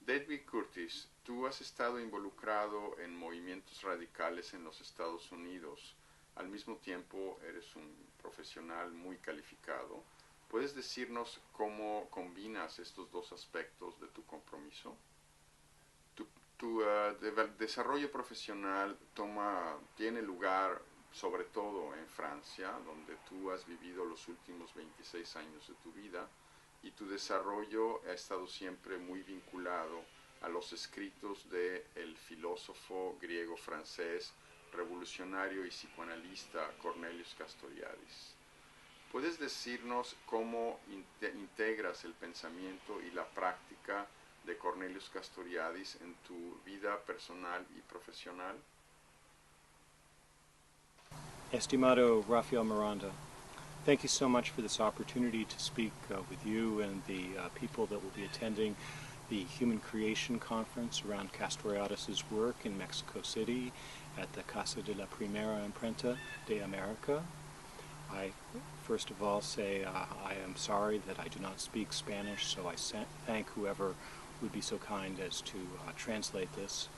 David Curtis, tú has estado involucrado en movimientos radicales en los Estados Unidos. Al mismo tiempo eres un profesional muy calificado. ¿Puedes decirnos cómo combinas estos dos aspectos de tu compromiso? Tu desarrollo profesional tiene lugar sobre todo en Francia, donde tú has vivido los últimos 26 años de tu vida, y tu desarrollo ha estado siempre muy vinculado a los escritos del filósofo griego-francés, revolucionario y psicoanalista Cornelius Castoriadis. ¿Puedes decirnos cómo integras el pensamiento y la práctica de Cornelius Castoriadis en tu vida personal y profesional? Estimado Rafael Miranda, thank you so much for this opportunity to speak with you and the people that will be attending the Human Creation Conference around Castoriadis' work in Mexico City at the Casa de la Primera Imprenta de America. I first of all say I am sorry that I do not speak Spanish, so I thank whoever would be so kind as to translate this.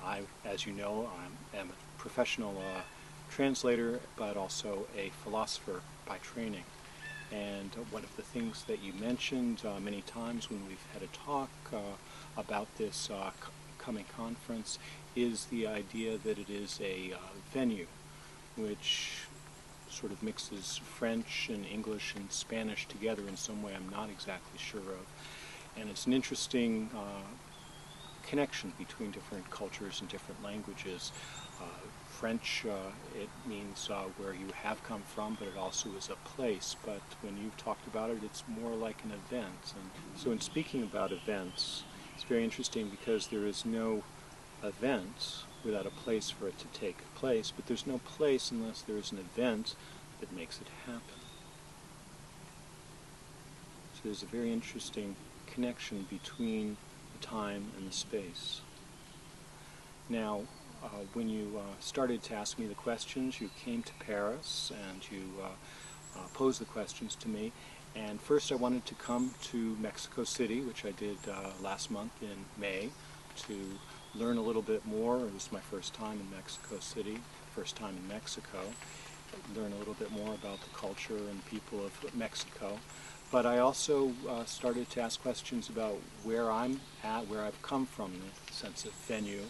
I, as you know, am a professional translator, but also a philosopher by training. And one of the things that you mentioned many times when we've had a talk about this coming conference is the idea that it is a venue which sort of mixes French and English and Spanish together in some way I'm not exactly sure of. And it's an interesting connection between different cultures and different languages. French, it means where you have come from, but it also is a place. But when you've talked about it, it's more like an event. And so in speaking about events, it's very interesting because there is no event without a place for it to take place, but there's no place unless there is an event that makes it happen. So there's a very interesting connection between the time and the space. Now, when you started to ask me the questions, you came to Paris and you posed the questions to me. And first I wanted to come to Mexico City, which I did last month in May, to learn a little bit more. It was my first time in Mexico City, first time in Mexico. Learn a little bit more about the culture and people of Mexico. But I also started to ask questions about where I'm at, where I've come from, the sense of venue.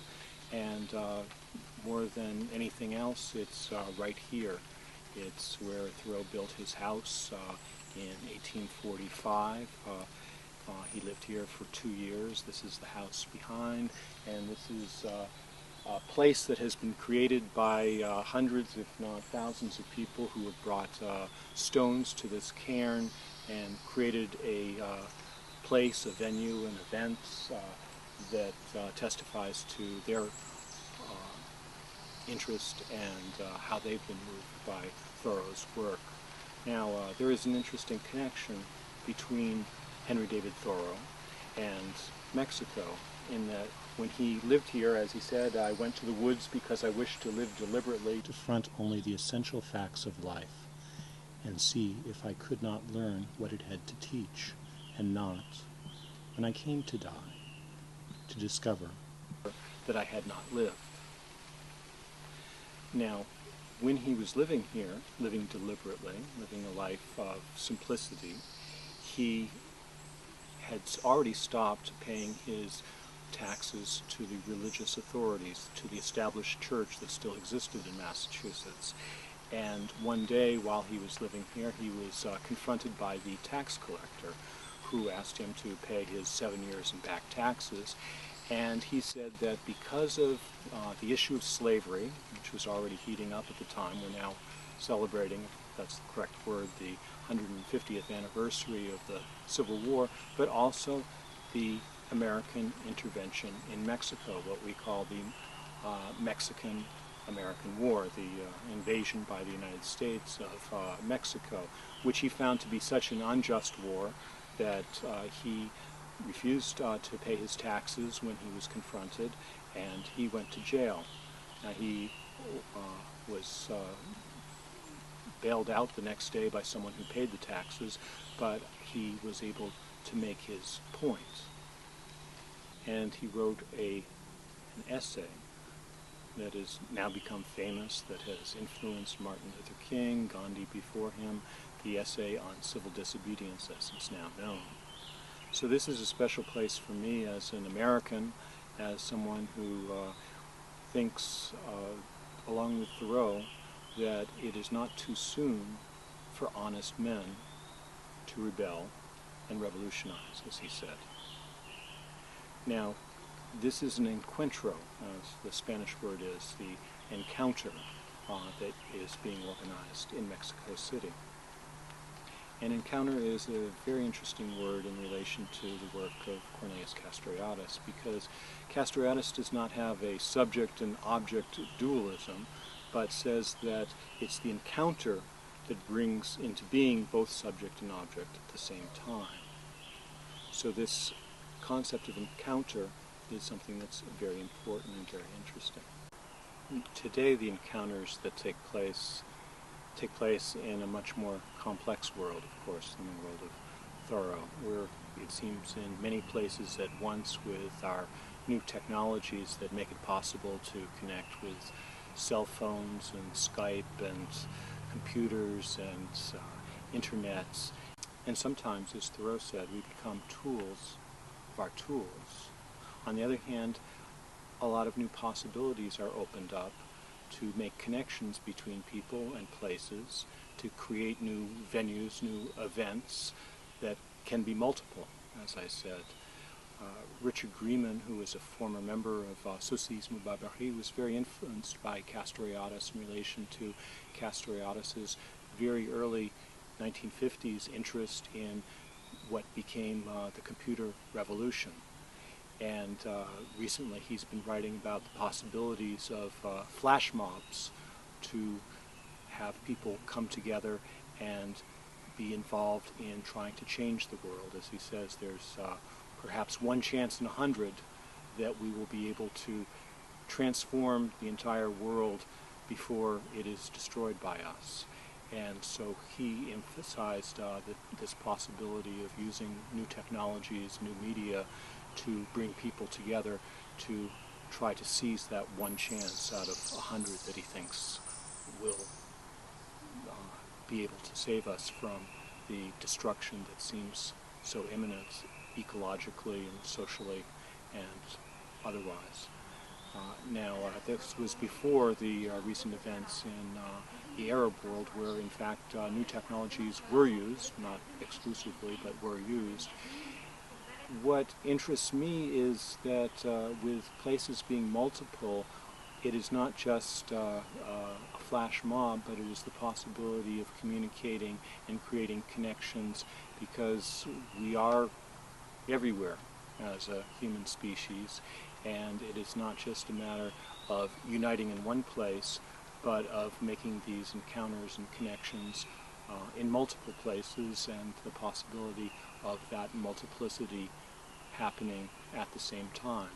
And more than anything else, it's right here. It's where Thoreau built his house in 1845. He lived here for 2 years. This is the house behind, and this is a place that has been created by hundreds, if not thousands, of people who have brought stones to this cairn and created a place, a venue, and events that testifies to their interest and how they've been moved by Thoreau's work. Now, there is an interesting connection between Henry David Thoreau and Mexico, in that when he lived here, as he said, I went to the woods because I wished to live deliberately, to front only the essential facts of life, and see if I could not learn what it had to teach, and not, when I came to die, to discover that I had not lived. Now, when he was living here, living deliberately, living a life of simplicity, he had already stopped paying his taxes to the religious authorities, to the established church that still existed in Massachusetts. And one day, while he was living here, he was confronted by the tax collector, who asked him to pay his 7 years in back taxes. And he said that because of the issue of slavery, which was already heating up at the time, we're now celebrating, if that's the correct word, the 150th anniversary of the Civil War, but also the American intervention in Mexico, what we call the Mexican-American War, the invasion by the United States of Mexico, which he found to be such an unjust war that he refused to pay his taxes when he was confronted, and he went to jail. Now, he was bailed out the next day by someone who paid the taxes, but he was able to make his point. and he wrote an essay that has now become famous, that has influenced Martin Luther King, Gandhi before him, the essay on civil disobedience, as it's now known. So this is a special place for me as an American, as someone who thinks, along with Thoreau, that it is not too soon for honest men to rebel and revolutionize, as he said. Now, this is an encuentro, as the Spanish word is, the encounter that is being organized in Mexico City. An encounter is a very interesting word in relation to the work of Cornelius Castoriadis, because Castoriadis does not have a subject and object dualism, but says that it's the encounter that brings into being both subject and object at the same time. So this concept of encounter is something that's very important and very interesting. Today, the encounters that take place in a much more complex world, of course, than the world of Thoreau. We're, it seems, in many places at once with our new technologies that make it possible to connect with cell phones and Skype and computers and internets. And sometimes, as Thoreau said, we become tools of our tools. On the other hand, a lot of new possibilities are opened up to make connections between people and places, to create new venues, new events that can be multiple, as I said. Richard Grieman, who was a former member of Socialisme Barbarie, was very influenced by Castoriadis in relation to Castoriadis's very early 1950s interest in what became the computer revolution. And recently he's been writing about the possibilities of flash mobs to have people come together and be involved in trying to change the world. As he says, there's perhaps one chance in 100 that we will be able to transform the entire world before it is destroyed by us. And so he emphasized this possibility of using new technologies, new media, to bring people together to try to seize that one chance out of 100 that he thinks will be able to save us from the destruction that seems so imminent ecologically and socially and otherwise. This was before the recent events in the Arab world, where in fact new technologies were used, not exclusively, but were used. What interests me is that with places being multiple, it is not just a flash mob, but it is the possibility of communicating and creating connections, because we are everywhere as a human species, and it is not just a matter of uniting in one place, but of making these encounters and connections in multiple places, and the possibility of that multiplicity happening at the same time.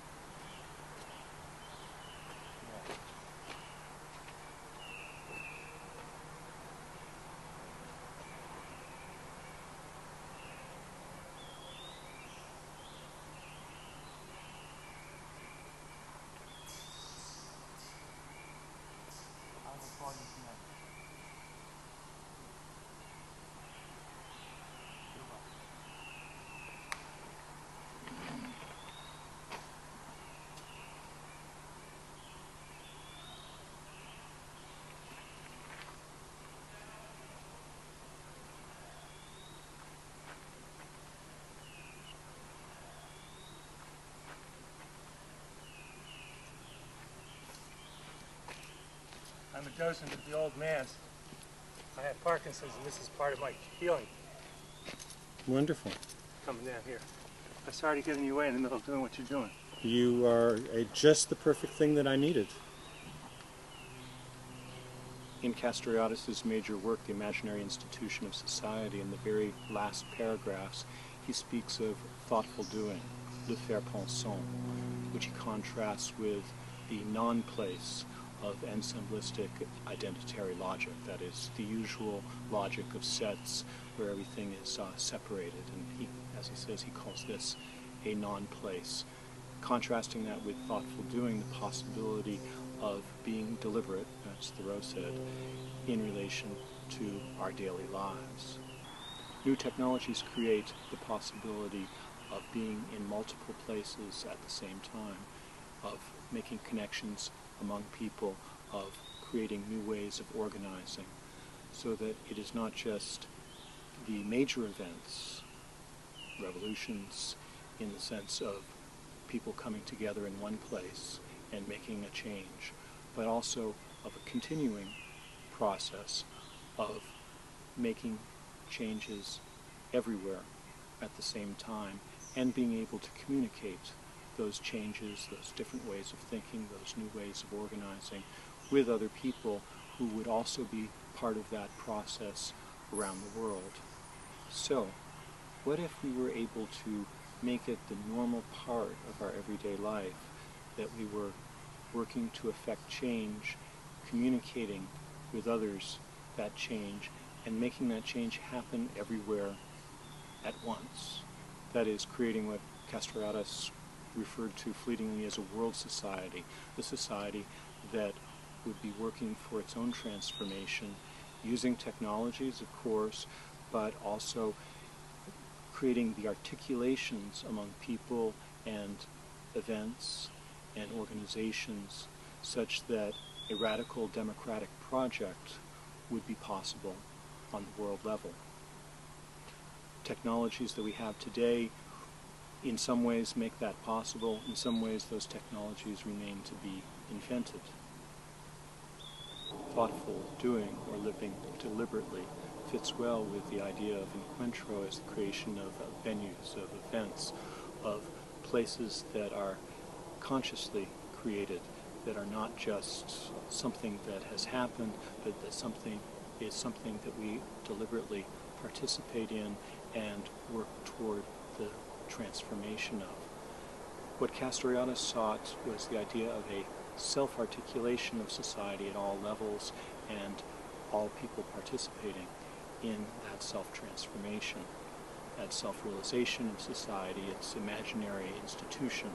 I'm a docent at the Old Manse. I have Parkinson's, and this is part of my healing. Wonderful. Coming down here. I'm sorry to get in your way in the middle of doing what you're doing. You are just the perfect thing that I needed. In Castoriadis' major work, The Imaginary Institution of Society, in the very last paragraphs, he speaks of thoughtful doing, le faire pensant, which he contrasts with the non-place of ensemblistic identitary logic, that is, the usual logic of sets where everything is separated. And he, as he says, he calls this a non-place. contrasting that with thoughtful doing, the possibility of being deliberate, as Thoreau said, in relation to our daily lives. New technologies create the possibility of being in multiple places at the same time, of making connections among people, of creating new ways of organizing, so that it is not just the major events, revolutions in the sense of people coming together in one place and making a change, but also of a continuing process of making changes everywhere at the same time and being able to communicate those changes, those different ways of thinking, those new ways of organizing with other people who would also be part of that process around the world. So, what if we were able to make it the normal part of our everyday life that we were working to effect change, communicating with others that change, and making that change happen everywhere at once? That is, creating what Castoriadis referred to fleetingly as a world society, a society that would be working for its own transformation, using technologies, of course, but also creating the articulations among people and events and organizations such that a radical democratic project would be possible on the world level. Technologies that we have today in some ways make that possible. In some ways those technologies remain to be invented. Thoughtful doing or living deliberately fits well with the idea of encuentro as the creation of venues, of events, of places that are consciously created, that are not just something that has happened, but that something is something that we deliberately participate in and work toward the transformation of. What Castoriadis sought was the idea of a self-articulation of society at all levels and all people participating in that self-transformation, that self-realization of society, its imaginary institution.